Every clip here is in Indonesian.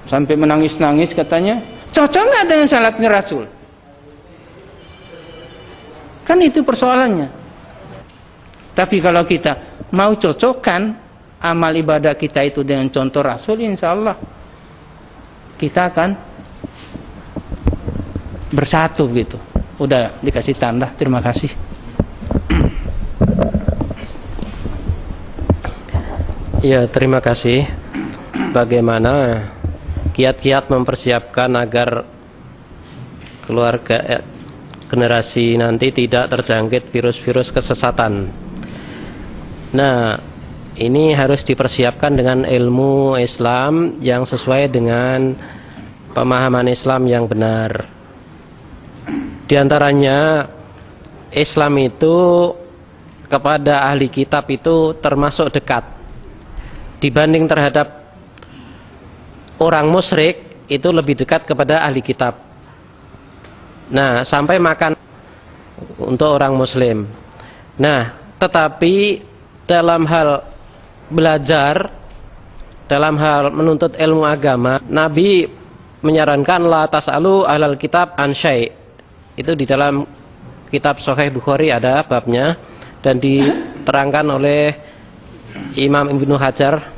sampai menangis-nangis katanya. Cocok nggak dengan salatnya Rasul? Kan itu persoalannya. Tapi kalau kita mau cocokkan amal ibadah kita itu dengan contoh Rasul, insya Allah kita akan bersatu gitu. Udah dikasih tanda. Terima kasih. Ya, terima kasih. Bagaimana kiat-kiat mempersiapkan agar keluarga generasi nanti tidak terjangkit virus-virus kesesatan. Nah, ini harus dipersiapkan dengan ilmu Islam yang sesuai dengan pemahaman Islam yang benar. Di antaranya, Islam itu kepada ahli kitab itu termasuk dekat. Dibanding terhadap orang musyrik, itu lebih dekat kepada ahli kitab. Nah, sampai makan untuk orang muslim. Nah, tetapi dalam hal belajar, dalam hal menuntut ilmu agama, Nabi menyarankan la tas'alu ahlal kitab an syai'. Itu di dalam kitab Sahih Bukhari ada babnya, dan diterangkan oleh Imam Ibnu Hajar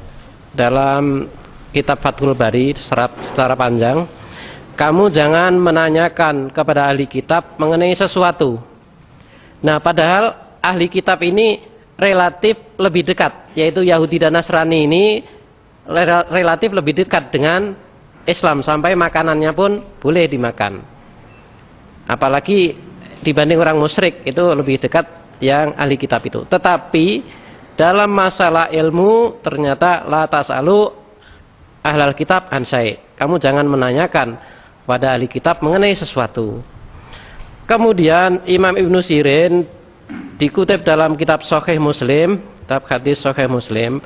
dalam kitab Fathul Bari secara panjang. Kamu jangan menanyakan kepada ahli kitab mengenai sesuatu. Nah, padahal ahli kitab ini relatif lebih dekat, yaitu Yahudi dan Nasrani ini relatif lebih dekat dengan Islam, sampai makanannya pun boleh dimakan. Apalagi dibanding orang musyrik, itu lebih dekat yang ahli kitab itu. Tetapi dalam masalah ilmu ternyata la tas'alu ahlal kitab an syai'. Kamu jangan menanyakan pada ahli kitab mengenai sesuatu. Kemudian Imam Ibnu Sirin dikutip dalam kitab Sahih Muslim, kitab hadis Sahih Muslim,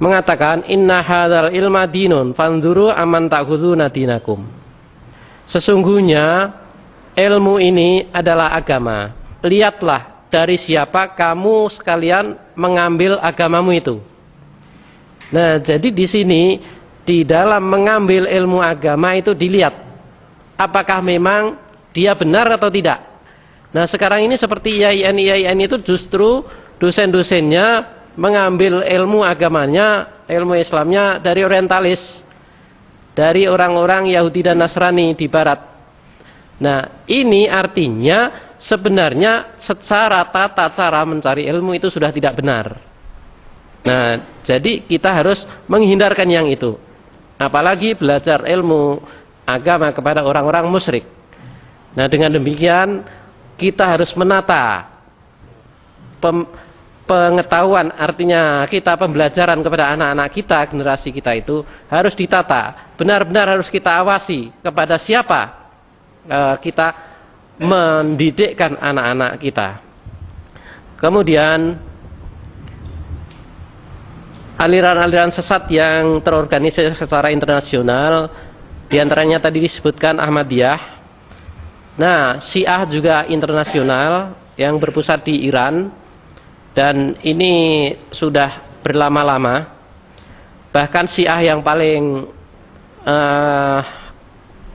mengatakan inna hadzal ilma dinun fanzuru aman ta'khuduna dinakum. Sesungguhnya ilmu ini adalah agama. Lihatlah dari siapa kamu sekalian mengambil agamamu itu. Nah, jadi di sini di dalam mengambil ilmu agama itu dilihat apakah memang dia benar atau tidak. Nah, sekarang ini seperti IAIN itu justru dosen-dosennya mengambil ilmu agamanya, ilmu Islamnya dari orientalis, dari orang-orang Yahudi dan Nasrani di barat. Nah, ini artinya sebenarnya secara tata cara mencari ilmu itu sudah tidak benar. Nah, jadi kita harus menghindarkan yang itu. Apalagi belajar ilmu agama kepada orang-orang musyrik. Nah, dengan demikian kita harus menata pengetahuan, artinya kita pembelajaran kepada anak-anak kita, generasi kita itu harus ditata. Benar-benar harus kita awasi kepada siapa kita mendidikkan anak-anak kita. Kemudian aliran-aliran sesat yang terorganisir secara internasional, diantaranya tadi disebutkan Ahmadiyah. Nah, Syiah juga internasional yang berpusat di Iran, dan ini sudah berlama-lama. Bahkan Syiah yang paling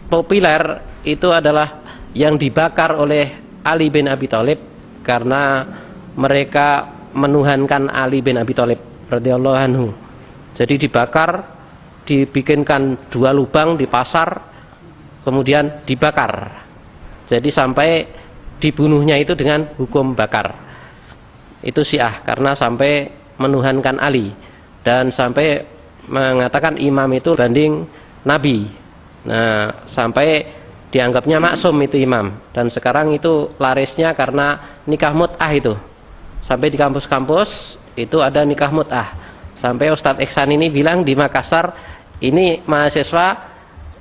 populer itu adalah yang dibakar oleh Ali bin Abi Thalib, karena mereka menuhankan Ali bin Abi Thalib radhiyallahu anhu. Jadi dibakar, dibikinkan 2 lubang di pasar, kemudian dibakar. Jadi sampai dibunuhnya itu dengan hukum bakar. Itu Syiah, karena sampai menuhankan Ali dan sampai mengatakan imam itu banding Nabi. Nah, sampai dianggapnya maksum itu imam, dan sekarang itu larisnya karena nikah mut'ah itu. Sampai di kampus-kampus itu ada nikah mut'ah. Sampai Ustadz Iksan ini bilang di Makassar, ini mahasiswa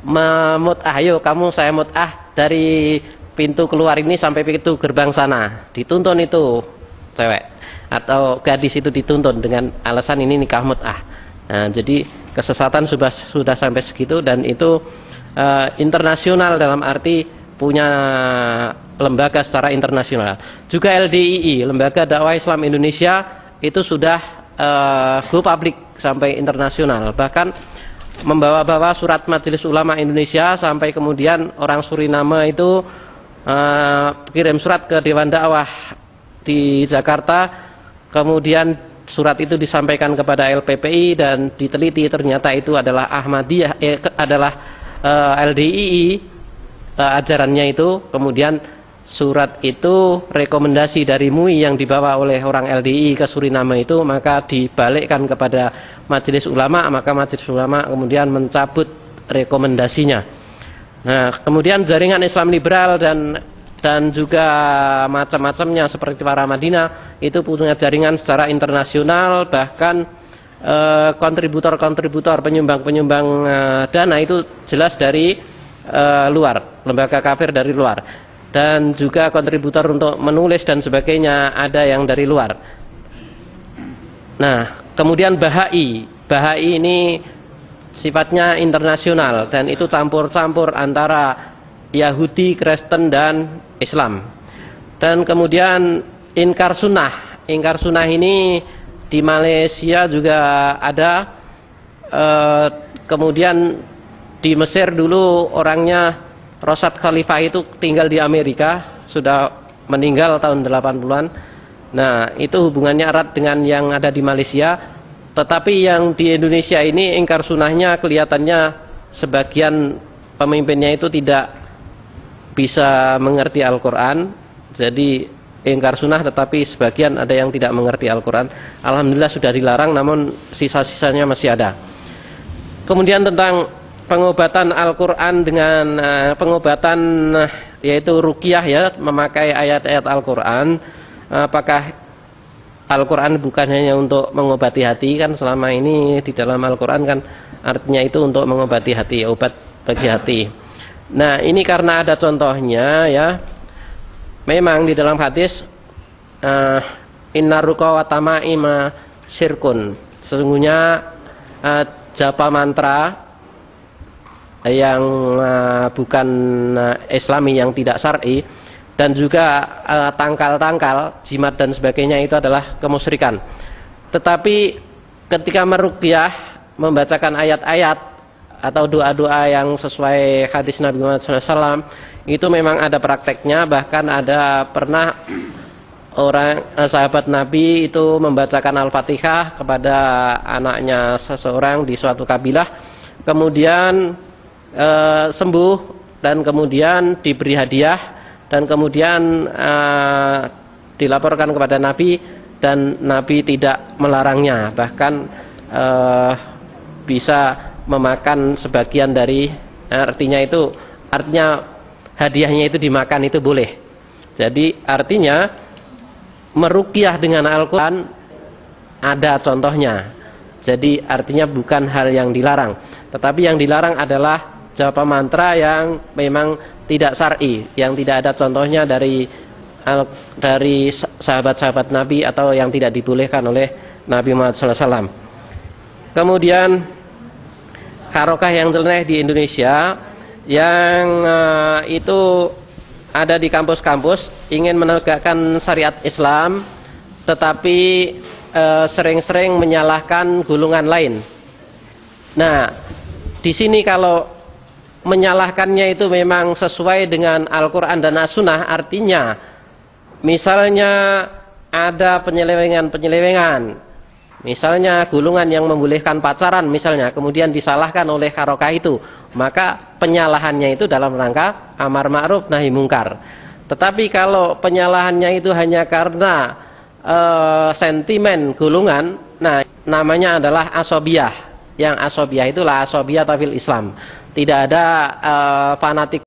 memut'ah, ayo kamu saya mut'ah dari pintu keluar ini sampai pintu gerbang sana. Dituntun itu cewek atau gadis itu dituntun dengan alasan ini nikah mut'ah. Nah, jadi kesesatan sudah sampai segitu, dan itu internasional dalam arti punya lembaga secara internasional. Juga LDII, Lembaga Dakwah Islam Indonesia, itu sudah go public sampai internasional. Bahkan membawa-bawa surat Majelis Ulama Indonesia, sampai kemudian orang Suriname itu kirim surat ke Dewan Dakwah di Jakarta, kemudian surat itu disampaikan kepada LPPI dan diteliti ternyata itu adalah Ahmadiyah, LDII ajarannya itu. Kemudian surat itu rekomendasi dari MUI yang dibawa oleh orang LDII ke Suriname itu, maka dibalikkan kepada Majelis Ulama, maka Majelis Ulama kemudian mencabut rekomendasinya. Nah, kemudian jaringan Islam liberal dan juga macam-macamnya seperti para Madinah itu punya jaringan secara internasional, bahkan kontributor-kontributor, penyumbang-penyumbang dana itu jelas dari luar, lembaga kafir dari luar, dan juga kontributor untuk menulis dan sebagainya ada yang dari luar. Nah, kemudian Bahai ini sifatnya internasional dan itu campur-campur antara Yahudi, Kristen dan Islam. Dan kemudian Inkar Sunnah ini di Malaysia juga ada. Kemudian di Mesir dulu orangnya Rosad Khalifah itu tinggal di Amerika, sudah meninggal tahun 80-an. Nah, itu hubungannya erat dengan yang ada di Malaysia. Tetapi yang di Indonesia ini Inkar Sunnahnya kelihatannya sebagian pemimpinnya itu tidak bisa mengerti Al-Quran. Jadi Inkar Sunnah tetapi sebagian ada yang tidak mengerti Al-Quran. Alhamdulillah sudah dilarang, namun sisa-sisanya masih ada. Kemudian tentang pengobatan Al-Quran dengan pengobatan yaitu ruqyah, ya, memakai ayat-ayat Al-Quran. Apakah Al-Quran bukan hanya untuk mengobati hati? Kan selama ini di dalam Al-Quran kan artinya itu untuk mengobati hati, obat bagi hati. Nah, ini karena ada contohnya, ya. Memang di dalam hadis inna ruqa wa tama'ima syirkun. Sesungguhnya japa mantra yang bukan Islami, yang tidak syar'i, dan juga tangkal-tangkal, jimat dan sebagainya itu adalah kemusyrikan. Tetapi ketika meruqyah, membacakan ayat-ayat atau doa-doa yang sesuai hadis Nabi Muhammad SAW, itu memang ada prakteknya. Bahkan ada pernah orang sahabat Nabi itu membacakan Al-Fatihah kepada anaknya seseorang di suatu kabilah, kemudian sembuh dan kemudian diberi hadiah. Dan kemudian dilaporkan kepada Nabi, dan Nabi tidak melarangnya, bahkan bisa memakan sebagian dari artinya hadiahnya itu dimakan, itu boleh. Jadi artinya meruqyah dengan Al-Quran ada contohnya. Jadi artinya bukan hal yang dilarang, tetapi yang dilarang adalah japa mantra yang memang tidak syar'i, yang tidak ada contohnya dari sahabat-sahabat Nabi atau yang tidak dibolehkan oleh Nabi Muhammad SAW. Kemudian harokah yang nyeleneh di Indonesia yang itu ada di kampus-kampus ingin menegakkan syariat Islam, tetapi sering-sering menyalahkan golongan lain. Nah, di sini kalau menyalahkannya itu memang sesuai dengan Al-Quran dan As-Sunnah, artinya misalnya ada penyelewengan, misalnya golongan yang membolehkan pacaran misalnya, kemudian disalahkan oleh harokah itu, maka penyalahannya itu dalam rangka amar ma'ruf nahi mungkar. Tetapi kalau penyalahannya itu hanya karena sentimen golongan, nah namanya adalah asobiyah. Yang asobiyah itulah asobiyah tafil Islam. Tidak ada fanatik